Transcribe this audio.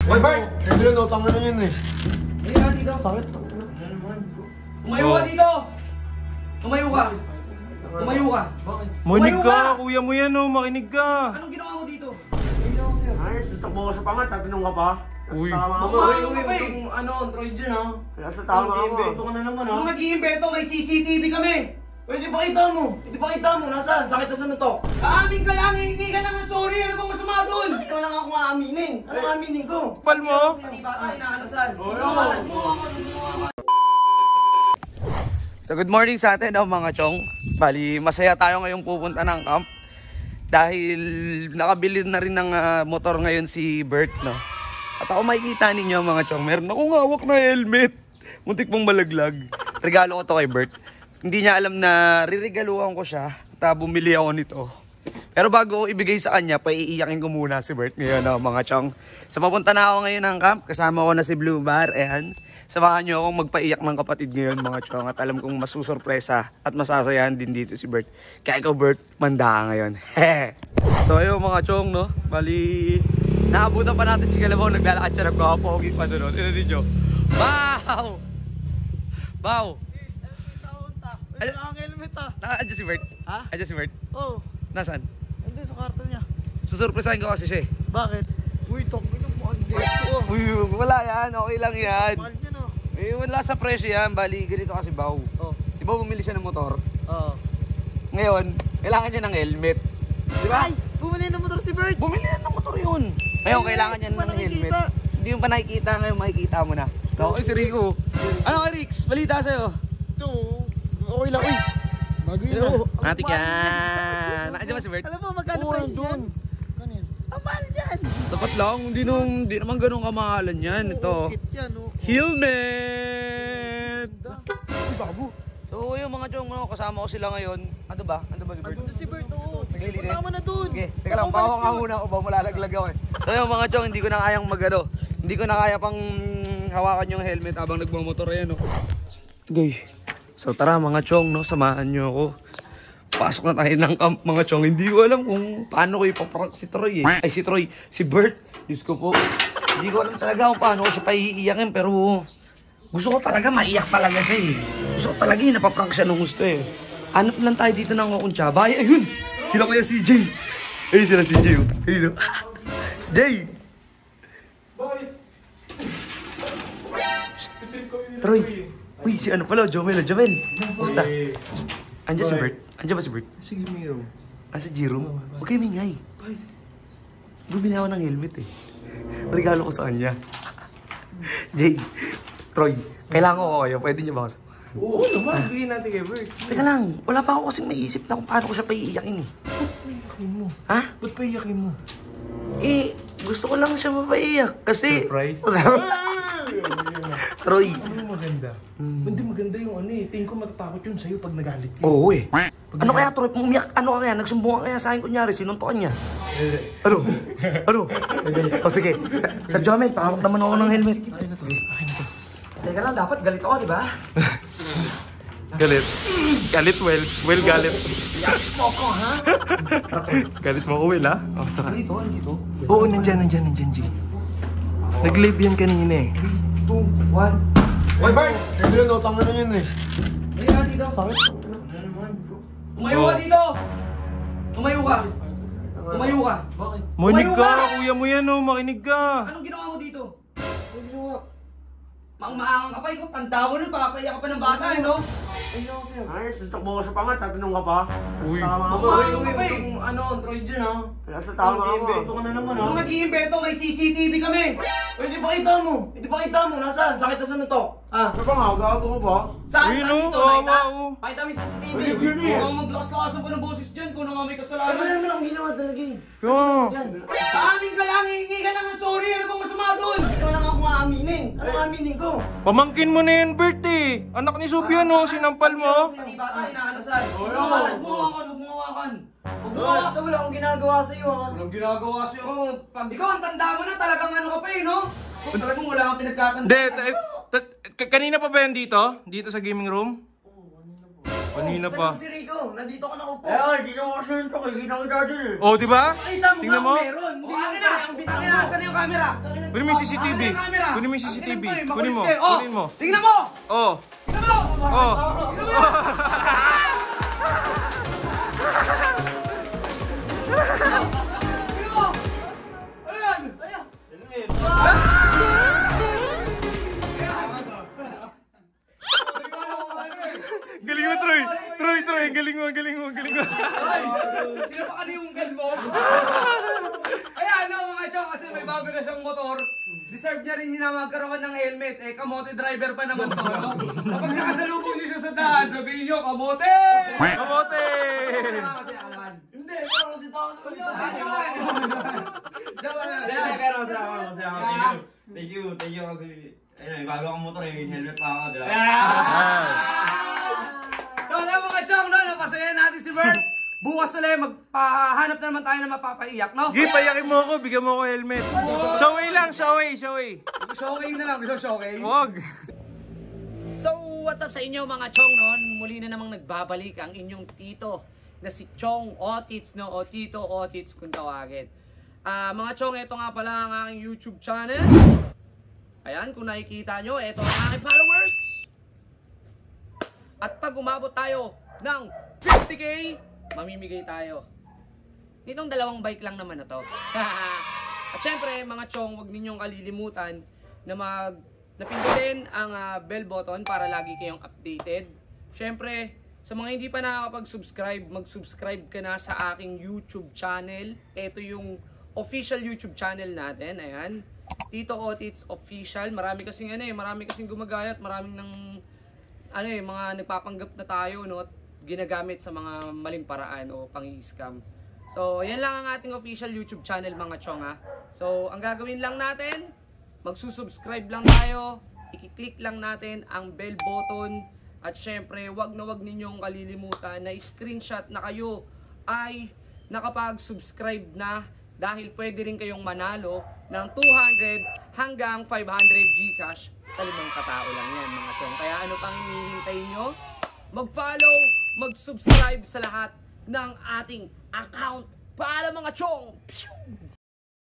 Hoy, Bert! Hindi na, utang na yun eh. Hindi ka dito. Sakit. Tumayo ka dito! Tumayo ka! Tumayo ka! Bakit? Makinig ka, kuya mo yan oh, makinig ka. Anong ginawa mo dito? Ay, tutakbo ko sa pangat, tatanong ka pa. Uy. Ano, Android dyan ha? Nasa tama ako. Nag-iimbento ka na naman ha? Kung nag-iimbento, may CCTV kami! Pwede pa kita mo! Pwede pa kita mo! Nasaan? Sakit na sa nutok! Aamin ka lang! Hindi ka lang ng sorry! Ano bang masama doon? Ikaw lang ako aaminin! Anong aaminin ko? Pal mo? Hindi bata, inaanasan! So good morning sa atin mga chong. Bali, masaya tayo ngayong pupunta ng camp. Dahil nakabili na rin ng motor ngayon si Bert, no? At ako makikita ninyo mga chong, meron akong hawak na helmet. Muntik pong malaglag. Regalo ko to kay Bert. Hindi niya alam na riregaluhan ko siya. At bumili ako nito. Pero bago ko ibigay sa kanya, paiiyakin ko muna si Bert ngayon, no, mga chong. So papunta na ako ngayon ng camp. Kasama ko na si Blue Bar. Ayan. Samahan nyo akong magpaiyak ng kapatid ngayon mga chong. At alam kong masusurpresa at masasayahan din dito si Bert. Kaya ikaw Bert, manda ka ngayon. So ayun mga chong, no. Bali, naabutan pa natin si Kalabaw. Naglalakad siya, nagkakapogi pa doon. Ito ninyo. Wow! Wow! Wala kang helmet ah. Andiyan si Bert? Ha? Andiyan si Bert? Oo. Nasaan? Hindi sa karton niya. Susurpresahin ko kasi siya eh. Bakit? Uy, tongin yung mukhang dito. Uy, wala yan. Okay lang yan. Mahal niya no. Eh, wala sa presyo yan. Bali, ganito kasi Bao. Oh. Di ba bumili siya ng motor? Oo. Ngayon, kailangan niya ng helmet. Di ba? Ay! Bumili ng motor si Bert! Bumili yan ng motor yun. Ngayon, kailangan niya ng helmet. Hindi mo pa nakikita. Ngayon, makikita mo na. Okay, si Rico. Ano ka, Rix? Balita sa'yo. Ito, okay lang. Uy! Bago yun ah. Natik yan. Nandiyan ba si Bert? Alam mo, magkano presyo yan? Kanin? Ang mahal yan! Sapat lang. Hindi naman ganun kamahalan yan. Ito. Kit yan oh. Helmet! Uy, bago! So yung mga chong, kasama ko sila ngayon. Ano ba si Bert? Andun si Bert oh. Naglilinis. Punta mo na dun. Okay, teka lang, bawang ka muna ako ba malalaglag ako eh. So yung mga chong, hindi ko na kayang hindi ko na kaya pang hawakan yung helmet habang nagmamotor yan oh. Okay. So tara mga chong, no, samahan nyo ako. Pasok na tayo ng camp mga chong. Hindi ko alam kung paano ko ipaprank si Troy eh. Ay si Troy, si Bert. Diyos ko po. Hindi ko alam talaga kung paano ko siya paiiyakin pero gusto ko talaga maiyak talaga siya eh. Gusto ko talaga napaprank siya nung gusto eh. Hanap lang tayo dito ng kukuntsaba. Ay, ayun! Sila kaya CJ. Ayun sila CJ. Ayun o. Jay! Troy! Uy, si ano pala, Jomel. Basta. Andiyan si Bert. Andiyan ba si Bert? Sige, Miro. Si Jerome. Huwag kayo mingay. Bumili ako ng helmet eh. Regalo ko sa kanya. Jay, Troy, kailangan ko kayo. Pwede niyo ba ako? Oo naman, bigyan natin kay Bert. Teka lang, wala pa ako kasing maisip na kung paano ko siya paiiyakin eh. Ba't paiyakin mo? Ha? Ba't paiyakin mo? Eh, gusto ko lang siya mapaiyak kasi... Surprise? Troy. Ano yung maganda? Hindi maganda yung ano eh. Tingin ko matatakot yun sa'yo pag nagalit ka. Oo eh. Ano kaya Troy? Umiyak, ano kaya? Nagsumbungan kaya sa akin kunyari, sinuntokan niya. Ano? O sige, Sir Jomel, pahawak naman ako ng helmet. Akin na to. Akin na to. Teka lang, dapat galit ako, di ba? Galit. Galit, Well, galit. Galit mo ako, ha? Galit mo ko, Will, ha? Oh, tara. Dito. Oo, nandyan, G. Nag-live yan kanina eh. 2, 1. Hoy, Bert! Hindi na, utang na yun eh. Hindi ka dito. Sakit. Tumayo ka dito! Tumayo ka! Tumayo ka! Bakit? Makinig ka, kuya mo yan oh, makinig ka. Anong ginawa mo dito? Ano ginawa? Maangang ka pa, ikaw tanda mo nun, papaiyak ka pa ng bata, eh, no? Ayun ako sa'yo. Ay, tutakbo ko sa pangat, tatanong ka pa. Uy. Tama ako. Maangang ka pa eh. Ano, Android dyan ha? Nasa tama ako. Nag-iimbento ka na naman ha? Kung Kung nag-iimbento, may CCTV kami! Pwede pa kita mo! Pwede pa kita mo! Nasaan? Sakit na sa nutok! Ah? Ano ba nga? Gago ko ba? Saan? Uy, Saan no? dito? Nakita? Oo. Pakita mo yung CCTV! Ay, yun eh. Huwag maglakas-lakasan pa ng boses dyan kung nga may Ano kasalanan. naman akong ginawa talaga eh? Oo. Dyan. Aamin ka lang! Hihingi ka lang ng sorry! Ano bang masama doon? Ikaw lang ako aaminin! Ano aaminin ko? Pamangkin mo na yan, Bert eh. Anak ni Sophia no, sinampal mo. Pati bata, inaanasan! Oo. Huwag mo hawakan! Huwag mo hawakan! Huwag mo hawakan! Wala akong ginagawa sa'yo ha! Walang ginagawa sa'yo. Oh, pag ikaw ang tanda mo na, talagang ano ka pa eh, no? Talagang wala kang pinagkatanda. Kanina pa ba yan dito? Dito sa gaming room? Kanina pa. Si Rico, sa'yo. Nandito ka nakaupo. Dito mo kasi yung tok, kita ko dati eh. Oh, di ba? Pakita mo Tingnan nga mo. kung meron. Hindi Oh, yung akin na! ang bitang Akin na! Saan yung camera? Kunin mo yung CCTV. Akin na yung camera! Kunin mo yung CCTV. Akin na, Kunin mo. makulit ka eh. Kunin mo. Oh, tingnan mo! Oh. Tingnan mo! Oh. Tingnan mo! Tingnan mo! Ayan! Galing mo, Troy. Troy. Galing mo. Sino pa ano yung gun mo? Ayan no mga chong, kasi may bago na siyang motor. Deserve niya rin na magkaroon ng helmet. Eh, kamote driver pa naman to. No? Kapag nakasalubong niyo siya sa daan, sabihin niyo, kamote! Kamote! Kasi aman. Hindi, pero kasi tao sa Joke lang. Pero thank you kasi ayun, bago akong motor eh, helmet pa ako, di ba? So alam mga chong, no, napasaya natin si Bert. Bukas ulit, magpahanap na naman tayo na mapapaiyak, no? Gi, payakin mo ako. Bigyan mo ako helmet. Showay lang, showay. Showcase na lang, gusto showcase. Huwag. So, what's up sa inyo mga chong noon? Muli na namang nagbabalik ang inyong tito na si Chong Otits, no? O Tito Otits kung tawagin. Mga chong, ito nga pala ang aking YouTube channel. Ayan, kung nakikita nyo, ito ang aking followers. At pag umabot tayo ng 50k, mamimigay tayo. Nitong dalawang bike lang naman na to. At syempre, mga chong, huwag ninyong kalilimutan na napindutin ang bell button para lagi kayong updated. Syempre, sa mga hindi pa nakakapag-subscribe, mag-subscribe ka na sa aking YouTube channel. Ito yung official YouTube channel natin. Ayan. Tito Otits Official. Marami kasing gumagayat, maraming mga nagpapanggap na tayo, no, at ginagamit sa mga maling paraan o pang-i-scam. So, yan lang ang ating official YouTube channel mga chong ha. So, ang gagawin lang natin, magsusubscribe lang tayo, i-click lang natin ang bell button, at syempre, wag ninyong kalilimutan na screenshot na kayo ay nakapag-subscribe na, dahil pwede rin kayong manalo ng 200 hanggang 500 GCash sa 5 katao lang yan mga chong. Kaya ano pang hinihintay nyo? Mag-follow, mag-subscribe sa lahat ng ating account para mga chong! Pshoo!